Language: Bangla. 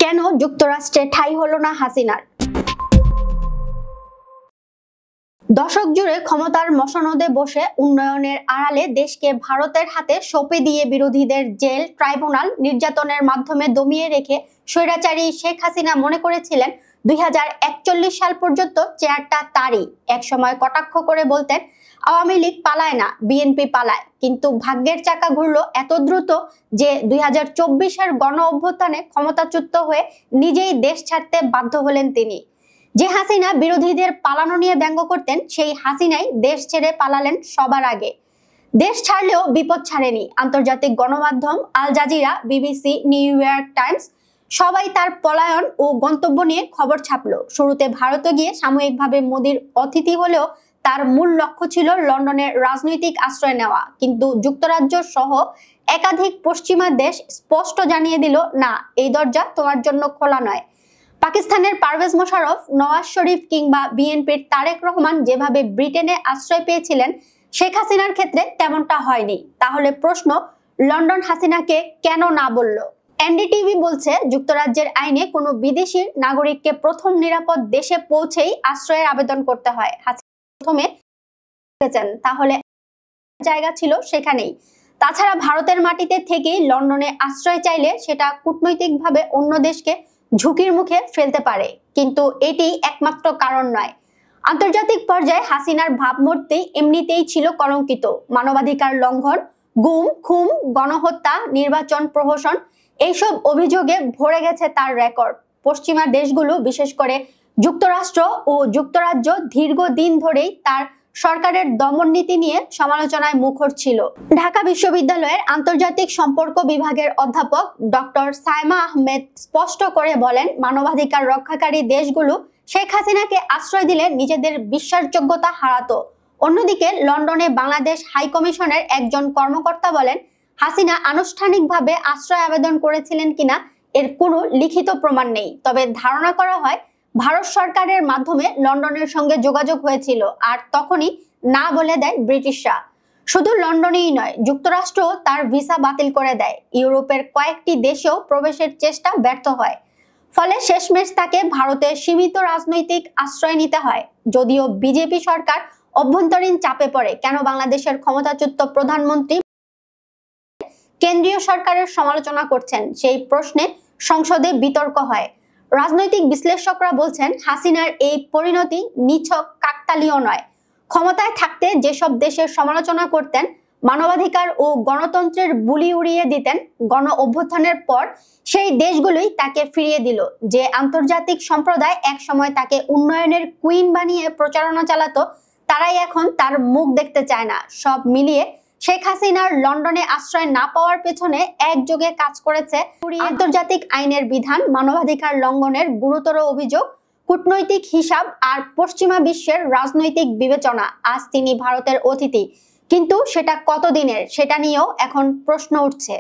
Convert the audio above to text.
কেন যুক্তরাষ্ট্রে ঠাঁই হলো না হাসিনার? দশক জুড়ে ক্ষমতার মসনদে বসে উন্নয়নের আড়ালে দেশকে ভারতের হাতে সঁপে দিয়ে বিরোধীদের জেল, ট্রাইব্যুনাল, নির্যাতনের মাধ্যমে দমিয়ে রেখে স্বৈরাচারী শেখ হাসিনা মনে করেছিলেন 2041 সাল পর্যন্ত চেয়ারটা তারই। একসময় কটাক্ষ করে বলতেন, আওয়ামী লীগ পালায় না, বিএনপি পালায়। কিন্তু ভাগ্যের চাকা ঘুরলো এত দ্রুত যে 2024-এর গণ অভ্যুত্থানে ক্ষমতাচ্যুত হয়ে নিজেই দেশ ছাড়তে বাধ্য হলেন তিনি। যে হাসিনা বিরোধীদের পালানো নিয়ে ব্যঙ্গ করতেন, সেই হাসিনাই দেশ ছেড়ে পালালেন সবার আগে। দেশ ছাড়লেও বিপদ ছাড়েনি। আন্তর্জাতিক গণমাধ্যম Al Jazeera, BBC, New York Times সবাই তার পলায়ন ও গন্তব্য নিয়ে খবর ছাপলো। শুরুতে ভারতে গিয়ে সাময়িকভাবে মোদির অতিথি হলেও তার মূল লক্ষ্য ছিল লন্ডনের রাজনৈতিক আশ্রয় নেওয়া। কিন্তু যুক্তরাজ্য সহ একাধিক পশ্চিমা দেশ স্পষ্ট জানিয়ে দিল, না, এই দরজা তোমার জন্য খোলা নয়। পাকিস্তানের পারভেজ মোশাররফ, নওয়াজ শরীফ কিংবা বিএনপির তারেক রহমান যেভাবে ব্রিটেনে আশ্রয় পেয়েছিলেন, শেখ হাসিনার ক্ষেত্রে তেমনটা হয়নি। তাহলে প্রশ্ন, লন্ডন হাসিনাকে কেন না বলল? এনডিটিভি বলছে, যুক্তরাজ্যের আইনে কোনো বিদেশি নাগরিককে প্রথম নিরাপদ দেশে পৌঁছেই আশ্রয়ের আবেদন করতে হয়। হাসিনা প্রথমে তাহলে জায়গা ছিল সেখানেই। তাছাড়া ভারতের মাটিতে থেকেই লন্ডনে আশ্রয় চাইলে সেটা কূটনৈতিকভাবে অন্য দেশকে ঝুঁকির মুখে ফেলতে পারে। কিন্তু এটি একমাত্র কারণ নয়। আন্তর্জাতিক পর্যায়ে হাসিনার ভাবমূর্তি এমনিতেই ছিল কলঙ্কিত। মানবাধিকার লঙ্ঘন, গুম, খুন, গণহত্যা, নির্বাচন প্রহসন, এইসব অভিযোগে ভরে গেছে তার রেকর্ড। পশ্চিমা দেশগুলো, বিশেষ করে যুক্তরাষ্ট্র ও যুক্তরাজ্য, দীর্ঘদিন ধরেই তার সরকারের দমন নীতি নিয়ে সমালোচনায় মুখর ছিল। ঢাকা বিশ্ববিদ্যালয়ের আন্তর্জাতিক সম্পর্ক বিভাগের অধ্যাপক ডক্টর সাইমা আহমেদ স্পষ্ট করে বলেন, মানবাধিকার রক্ষাকারী দেশগুলো শেখ হাসিনাকে আশ্রয় দিলে নিজেদের বিশ্বাসযোগ্যতা হারাতো। অন্যদিকে লন্ডনে বাংলাদেশ হাই কমিশনের একজন কর্মকর্তা বলেন, হাসিনা আনুষ্ঠানিকভাবে আশ্রয় আবেদন করেছিলেন কিনা এর কোনো লিখিত প্রমাণ নেই। তবে ধারণা করা হয় ভারত সরকারের মাধ্যমে লন্ডনের সঙ্গে যোগাযোগ হয়েছিল, আর তখনই না বলে দেয় ব্রিটিশরা। শুধু লন্ডনেই নয়, যুক্তরাষ্ট্রও তার ভিসা বাতিল করে দেয়। ইউরোপের কয়েকটি দেশেও প্রবেশের চেষ্টা ব্যর্থ হয়। ফলে শেষমেশ তাকে ভারতে সীমিত রাজনৈতিক আশ্রয় নিতে হয়। যদিও বিজেপি সরকার অভ্যন্তরীণ চাপে পড়ে কেন বাংলাদেশের ক্ষমতাচ্যুত প্রধানমন্ত্রী কেন্দ্রীয় সরকারের সমালোচনা করছেন, সেই প্রশ্নে সংসদে বিতর্ক হয়। রাজনৈতিক বিশ্লেষকরা বলছেন, হাসিনার এই পরিণতি নিছক কাকতালীয় নয়। ক্ষমতায় থাকতে যেসব দেশের সমালোচনা করতেন, মানবাধিকার ও গণতন্ত্রের বুলি উড়িয়ে দিতেন, গণ অভ্যুত্থানের পর সেই দেশগুলোই তাকে ফিরিয়ে দিল। যে আন্তর্জাতিক সম্প্রদায় একসময় তাকে উন্নয়নের কুইন বানিয়ে প্রচারণা চালাতো, তারাই এখন তার মুখ দেখতে চায় না। সব মিলিয়ে শেখ হাসিনার লন্ডনে আশ্রয় না পাওয়ার পেছনে একযোগে কাজ করেছে আন্তর্জাতিক আইনের বিধান, মানবাধিকার লঙ্ঘনের গুরুতর অভিযোগ, কূটনৈতিক হিসাব আর পশ্চিমা বিশ্বের রাজনৈতিক বিবেচনা। আজ তিনি ভারতের অতিথি, কিন্তু সেটা কতদিনের, সেটা নিয়েও এখন প্রশ্ন উঠছে।